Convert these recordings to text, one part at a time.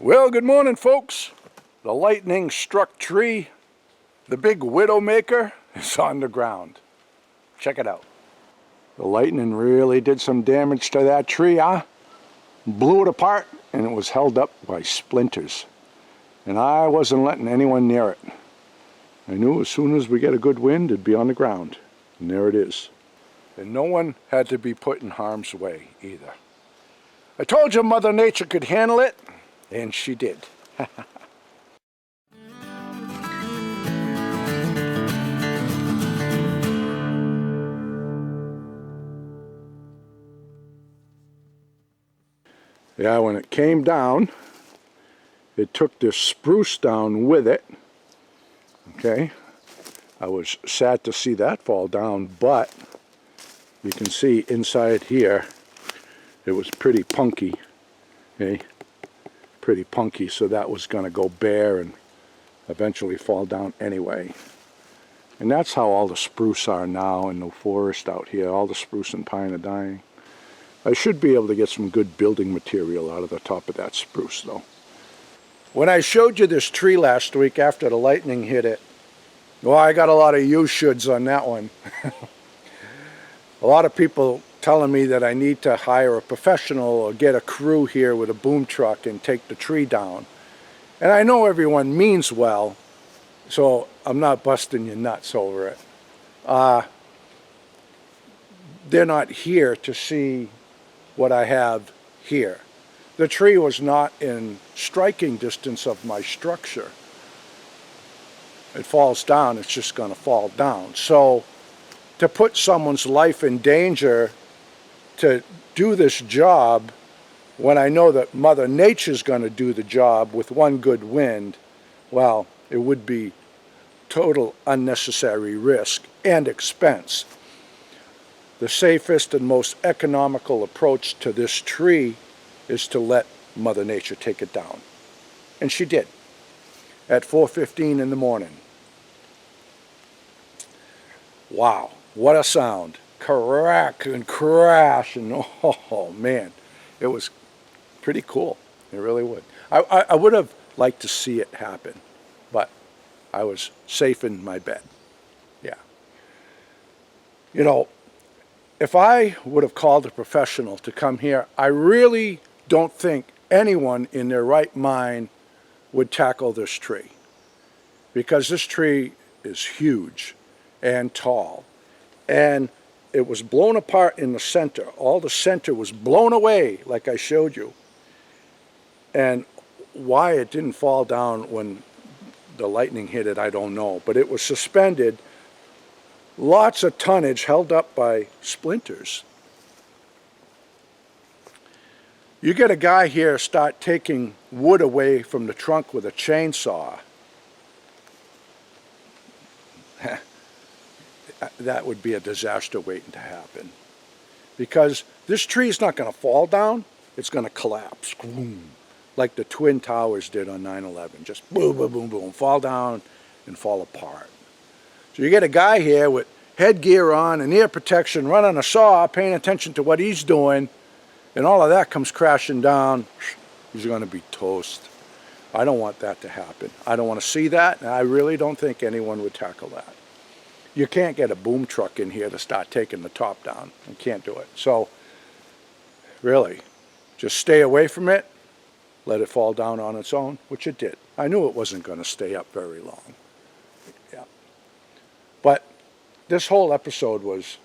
Well, good morning, folks. The lightning struck tree, the big Widowmaker, is on the ground. Check it out. The lightning really did some damage to that tree, huh? Blew it apart, and it was held up by splinters. And I wasn't letting anyone near it. I knew as soon as we get a good wind, it'd be on the ground. And there it is. And no one had to be put in harm's way either. I told you Mother Nature could handle it, and she did. Yeah, when it came down, it took this spruce down with it. Okay, I was sad to see that fall down, but you can see inside here, it was pretty punky. Okay, pretty punky, so that was going to go bare and eventually fall down anyway. And that's how all the spruce are now in the forest out here. All the spruce and pine are dying. I should be able to get some good building material out of the top of that spruce though. When I showed you this tree last week after the lightning hit it, well, I got a lot of you shoulds on that one. A lot of people telling me that I need to hire a professional or get a crew here with a boom truck and take the tree down. And I know everyone means well, so I'm not busting your nuts over it. They're not here to see what I have here. The tree was not in striking distance of my structure. It falls down, it's just going to fall down. So to put someone's life in danger to do this job when I know that Mother Nature's going to do the job with one good wind, well, it would be total unnecessary risk and expense. The safest and most economical approach to this tree is to let Mother Nature take it down. And she did, at 4:15 in the morning. Wow, what a sound. Crack and crash, and oh man, it was pretty cool. It really would. I would have liked to see it happen, but I was safe in my bed. Yeah. You know, if I would have called a professional to come here, I really don't think anyone in their right mind would tackle this tree, because this tree is huge and tall, and it was blown apart in the center. All the center was blown away, like I showed you. And why it didn't fall down when the lightning hit it, I don't know. But it was suspended, lots of tonnage held up by splinters. You get a guy here start taking wood away from the trunk with a chainsaw. That would be a disaster waiting to happen, because this tree is not going to fall down, it's going to collapse, like the Twin Towers did on 9/11. Just boom, boom, boom, boom, fall down and fall apart. So you get a guy here with headgear on and ear protection, running a saw, paying attention to what he's doing, and all of that comes crashing down. He's going to be toast. I don't want that to happen. I don't want to see that, and I really don't think anyone would tackle that. You can't get a boom truck in here to start taking the top down. You can't do it. So really, just stay away from it, let it fall down on its own, which it did. I knew it wasn't going to stay up very long. Yeah. But this whole episode was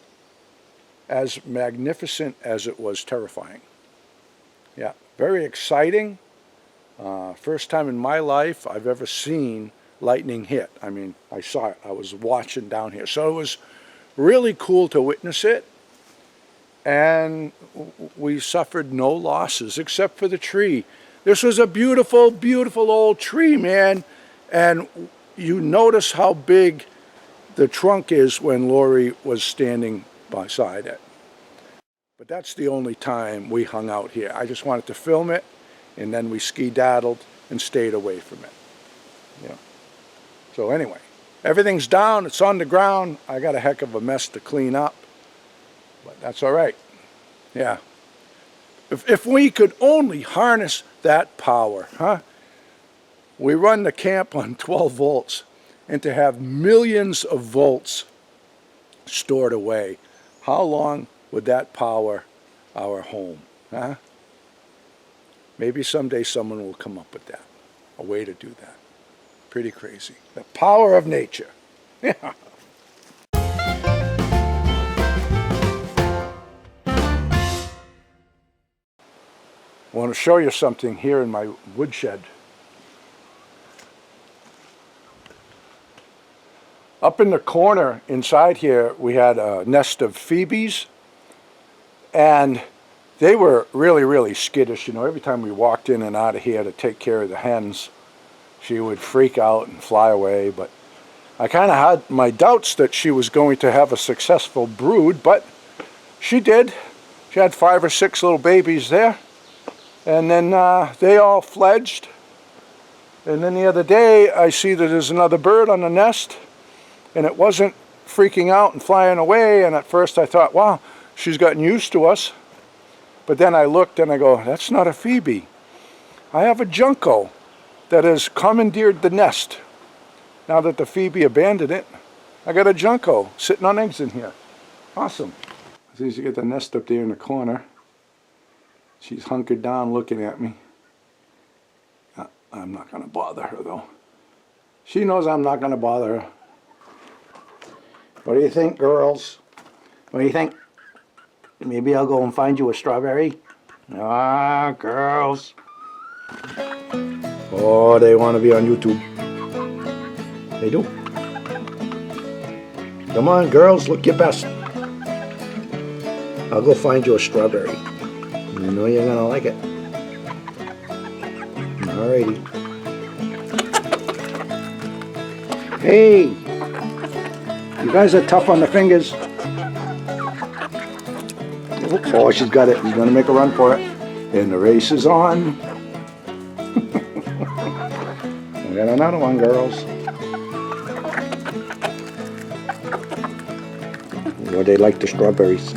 as magnificent as it was terrifying. Yeah, very exciting. First time in my life I've ever seen lightning hit. I mean, I saw it. I was watching down here. So it was really cool to witness it. And we suffered no losses except for the tree. This was a beautiful, beautiful old tree, man. And you notice how big the trunk is when Lori was standing beside it. But that's the only time we hung out here. I just wanted to film it, and then we ski-daddled and stayed away from it. Yeah. So anyway, everything's down, it's on the ground. I got a heck of a mess to clean up, but that's all right. Yeah. If we could only harness that power, huh? We run the camp on 12 volts, and to have millions of volts stored away, how long would that power our home? Huh? Maybe someday someone will come up with that, a way to do that. Pretty crazy. The power of nature. Yeah. I want to show you something here in my woodshed. Up in the corner inside here, we had a nest of phoebes, and they were really, really skittish. You know, every time we walked in and out of here to take care of the hens, she would freak out and fly away. But I kind of had my doubts that she was going to have a successful brood, but she did. She had 5 or 6 little babies there. And then they all fledged. And then the other day, I see that there's another bird on the nest, and it wasn't freaking out and flying away. And at first I thought, wow, she's gotten used to us. But then I looked and I go, that's not a phoebe. I have a junco that has commandeered the nest. Now that the phoebe abandoned it, I got a junco sitting on eggs in here. Awesome. As soon as you get the nest up there in the corner, she's hunkered down looking at me. I'm not going to bother her though. She knows I'm not going to bother her. What do you think, girls? What do you think? Maybe I'll go and find you a strawberry? Ah, girls. Oh, they want to be on YouTube. They do. Come on, girls, look your best. I'll go find you a strawberry. You know you're gonna like it. Alrighty. Hey! You guys are tough on the fingers. Oh, she's got it. She's gonna make a run for it. And the race is on. We got another one, girls. Well, they like the strawberries.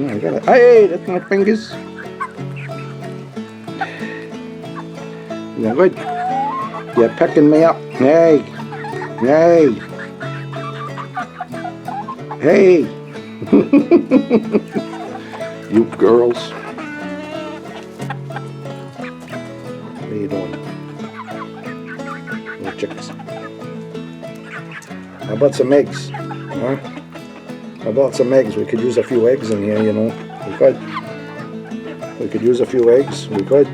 I got it. Hey, that's my fingers. You're good. You're pecking me up. Hey. Hey. Hey. You girls. What are you doing? Little chicks. How about some eggs? Huh? How about some eggs? We could use a few eggs in here, you know. We could. We could use a few eggs. We could.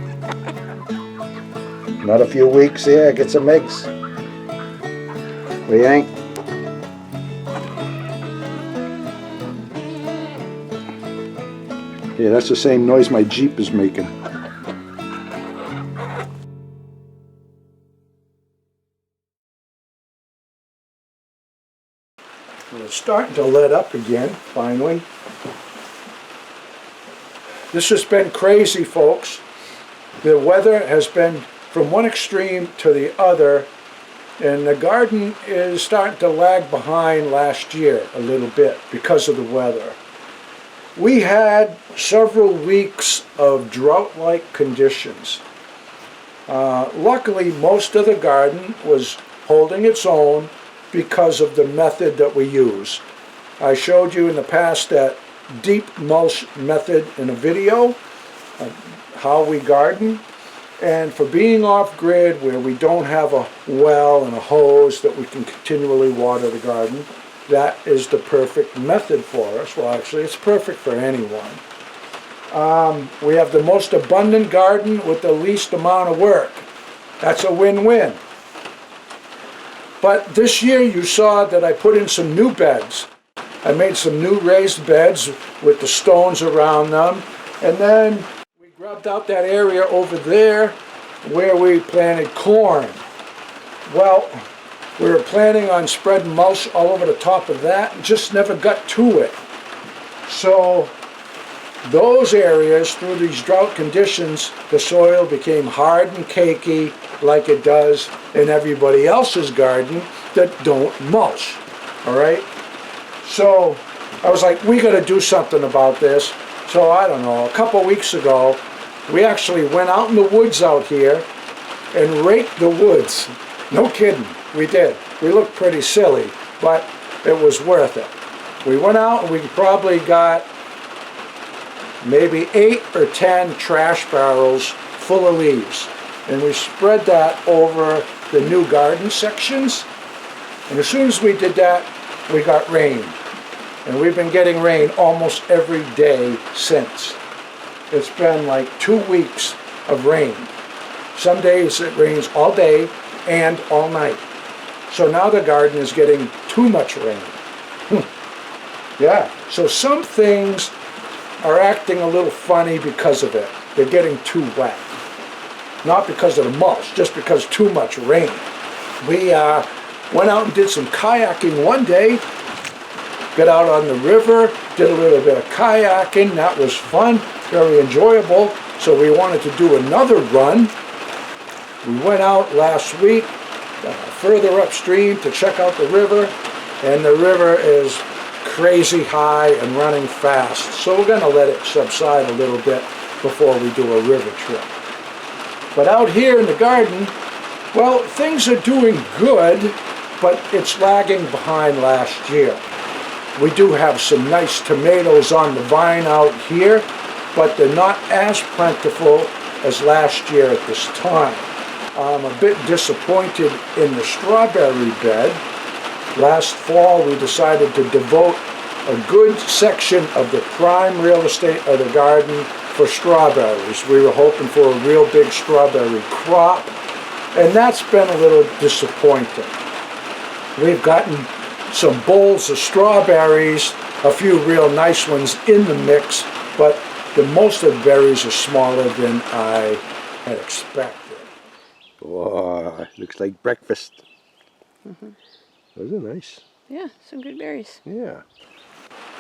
Not a few weeks here. Get some eggs. What do you think? Yeah, that's the same noise my Jeep is making. Well, it's starting to let up again, finally. This has been crazy, folks. The weather has been from one extreme to the other, and the garden is starting to lag behind last year a little bit because of the weather. We had several weeks of drought-like conditions. Luckily, most of the garden was holding its own because of the method that we use. I showed you in the past that deep mulch method in a video, how we garden. And for being off-grid, where we don't have a well and a hose that we can continually water the garden, that is the perfect method for us. Well, actually, it's perfect for anyone. We have the most abundant garden with the least amount of work. That's a win-win. But this year you saw that I put in some new beds. I made some new raised beds with the stones around them. And then we grubbed out that area over there where we planted corn. Well, we were planning on spreading mulch all over the top of that and just never got to it. So those areas, through these drought conditions, the soil became hard and cakey like it does in everybody else's garden that don't mulch. All right? So I was like, we got to do something about this. So I don't know, a couple weeks ago, We actually went out in the woods out here and raked the woods. No kidding, we did. We looked pretty silly, but it was worth it. We went out and we probably got maybe 8 or 10 trash barrels full of leaves. And we spread that over the new garden sections. And as soon as we did that, we got rain. And we've been getting rain almost every day since. It's been like 2 weeks of rain. Some days it rains all day and all night. So now the garden is getting too much rain. Yeah, so some things are acting a little funny because of it. They're getting too wet. Not because of the mulch, just because too much rain. We went out and did some kayaking one day. Got out on the river, did a little bit of kayaking. That was fun, very enjoyable. So we wanted to do another run. We went out last week further upstream to check out the river, and the river is crazy high and running fast. So we're going to let it subside a little bit before we do a river trip. But out here in the garden, well, things are doing good, but it's lagging behind last year. We do have some nice tomatoes on the vine out here, but they're not as plentiful as last year at this time. I'm a bit disappointed in the strawberry bed. Last fall we decided to devote a good section of the prime real estate of the garden for strawberries. We were hoping for a real big strawberry crop, and that's been a little disappointing. We've gotten some bowls of strawberries, a few real nice ones in the mix, but most of the berries are smaller than I had expected. Wow, looks like breakfast. Those are nice. Yeah, some good berries. Yeah.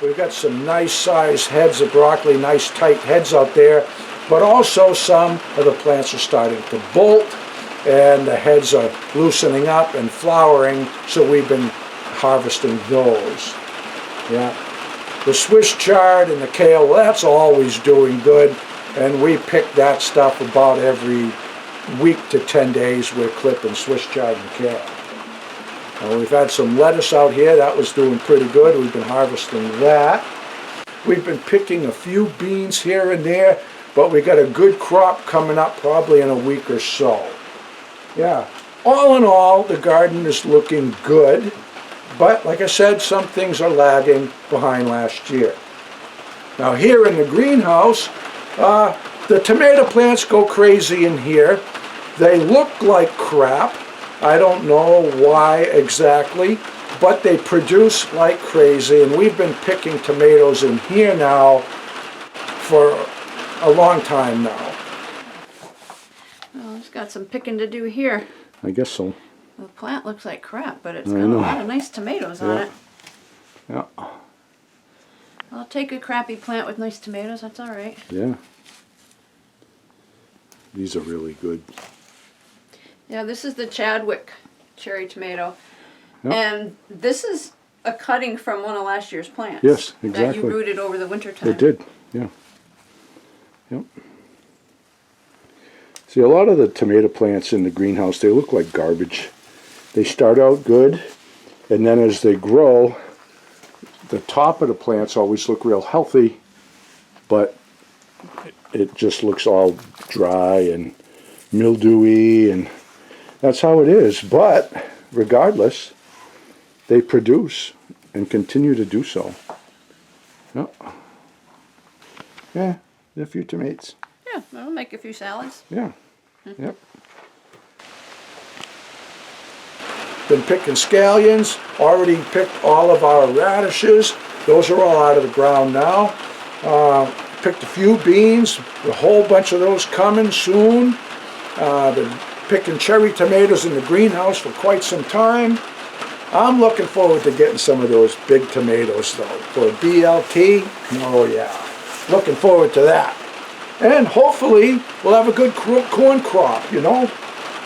We've got some nice sized heads of broccoli, nice tight heads out there, but also some of the plants are starting to bolt and the heads are loosening up and flowering, so we've been harvesting those. Yeah. The Swiss chard and the kale, well, that's always doing good, and we pick that stuff about every week to 10 days. We're clipping Swiss chard and kale. We've had some lettuce out here. That was doing pretty good. We've been harvesting that. We've been picking a few beans here and there, but we got a good crop coming up probably in a week or so. Yeah. All in all, the garden is looking good, but like I said, some things are lagging behind last year. Now here in the greenhouse, the tomato plants go crazy in here. They look like crap. I don't know why exactly, but they produce like crazy, and we've been picking tomatoes in here now for a long time now. Well, it's got some picking to do here. I guess so. The plant looks like crap, but it's got a lot of nice tomatoes on it. Yeah. I'll take a crappy plant with nice tomatoes, that's all right. Yeah. These are really good. Yeah, this is the Chadwick cherry tomato. Yep. And this is a cutting from one of last year's plants. Yes, That exactly. you rooted over the winter time. It did, yeah. Yep. See, a lot of the tomato plants in the greenhouse, they look like garbage. They start out good, and then as they grow, the top of the plants always look real healthy, but it just looks all dry and mildewy, and that's how it is. But regardless, they produce and continue to do so. Yep. Yeah, a few tomatoes. Yeah, I'll make a few salads. Yeah. Yep. Been picking scallions, already picked all of our radishes. Those are all out of the ground now. Picked a few beans, a whole bunch of those coming soon. Been picking cherry tomatoes in the greenhouse for quite some time. I'm looking forward to getting some of those big tomatoes though. For BLT, oh yeah, looking forward to that. And hopefully we'll have a good corn crop, you know.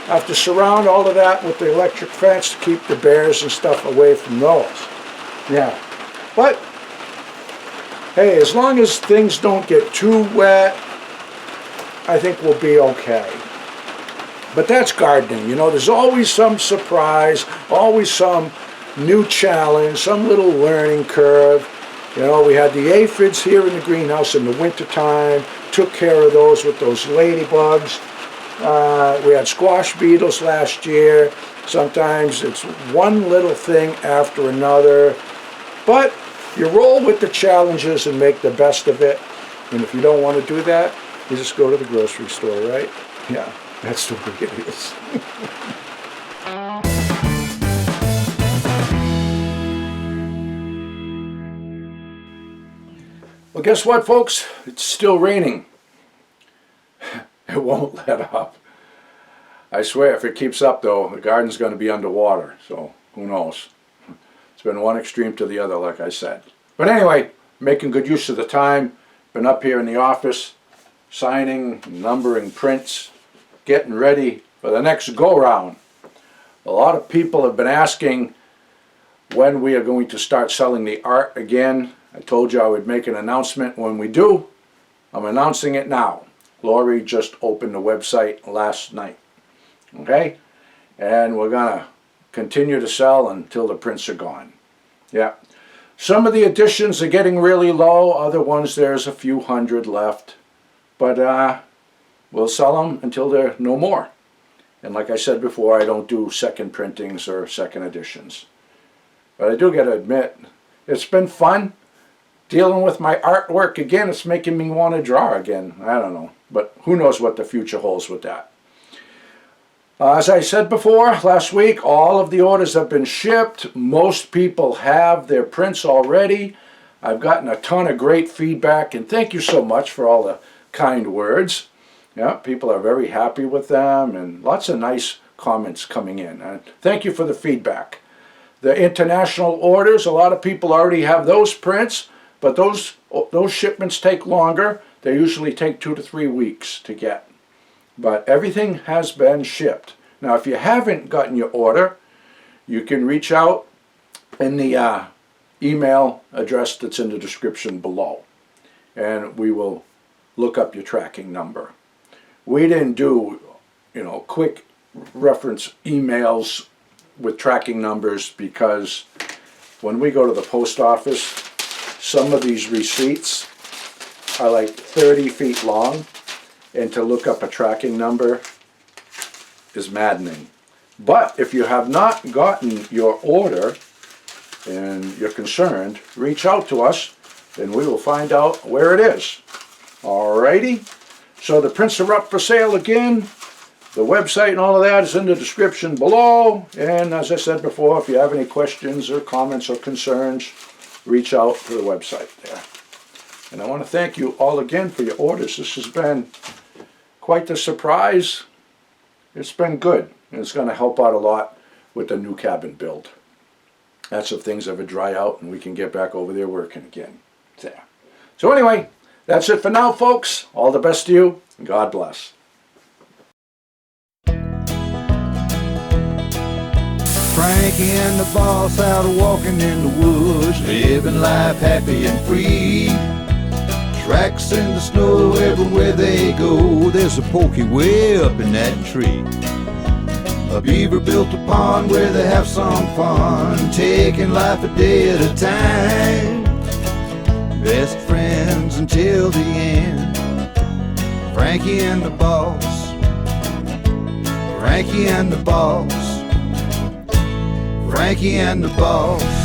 I have to surround all of that with the electric fence to keep the bears and stuff away from those. Yeah, but hey, as long as things don't get too wet, I think we'll be okay. But that's gardening, you know, there's always some surprise, always some new challenge, some little learning curve. You know, we had the aphids here in the greenhouse in the wintertime, took care of those with those ladybugs. We had squash beetles last year. Sometimes it's one little thing after another. But you roll with the challenges and make the best of it. And if you don't want to do that, you just go to the grocery store, right? Yeah, that's the way it is. Well, guess what, folks? It's still raining. It won't let up. I swear, if it keeps up, though, the garden's going to be underwater. So, who knows? It's been one extreme to the other, like I said. But anyway, making good use of the time. Been up here in the office, signing, numbering prints, getting ready for the next go-round. A lot of people have been asking when we are going to start selling the art again. I told you I would make an announcement when we do. I'm announcing it now. Lori just opened the website last night. Okay? And we're going to continue to sell until the prints are gone. Yeah. Some of the editions are getting really low. Other ones, there's a few hundred left. But we'll sell them until there are no more. And like I said before, I don't do second printings or second editions. But I do got to admit, it's been fun. Dealing with my artwork again, it's making me want to draw again. I don't know, but who knows what the future holds with that. As I said before, last week, all of the orders have been shipped. Most people have their prints already. I've gotten a ton of great feedback, and thank you so much for all the kind words. Yeah, people are very happy with them, and lots of nice comments coming in. And thank you for the feedback. The international orders, a lot of people already have those prints. But those shipments take longer. They usually take 2 to 3 weeks to get. But everything has been shipped. Now, if you haven't gotten your order, you can reach out in the email address that's in the description below. And we will look up your tracking number. We didn't do, you know, quick reference emails with tracking numbers because when we go to the post office, some of these receipts are like 30 feet long, and to look up a tracking number is maddening. But if you have not gotten your order and you're concerned, reach out to us and we will find out where it is. Alrighty, so the prints are up for sale again. The website and all of that is in the description below. And as I said before, if you have any questions or comments or concerns, reach out to the website there. And I want to thank you all again for your orders. This has been quite the surprise. It's been good, and it's going to help out a lot with the new cabin build. That's if things ever dry out and we can get back over there working again. There. So anyway, that's it for now, folks. All the best to you, and God bless. Frankie and the boss out walking in the woods, living life happy and free. Tracks in the snow everywhere they go, there's a pokey way up in that tree. A beaver built a pond where they have some fun, taking life a day at a time. Best friends until the end. Frankie and the boss, Frankie and the boss, Frankie and the boss.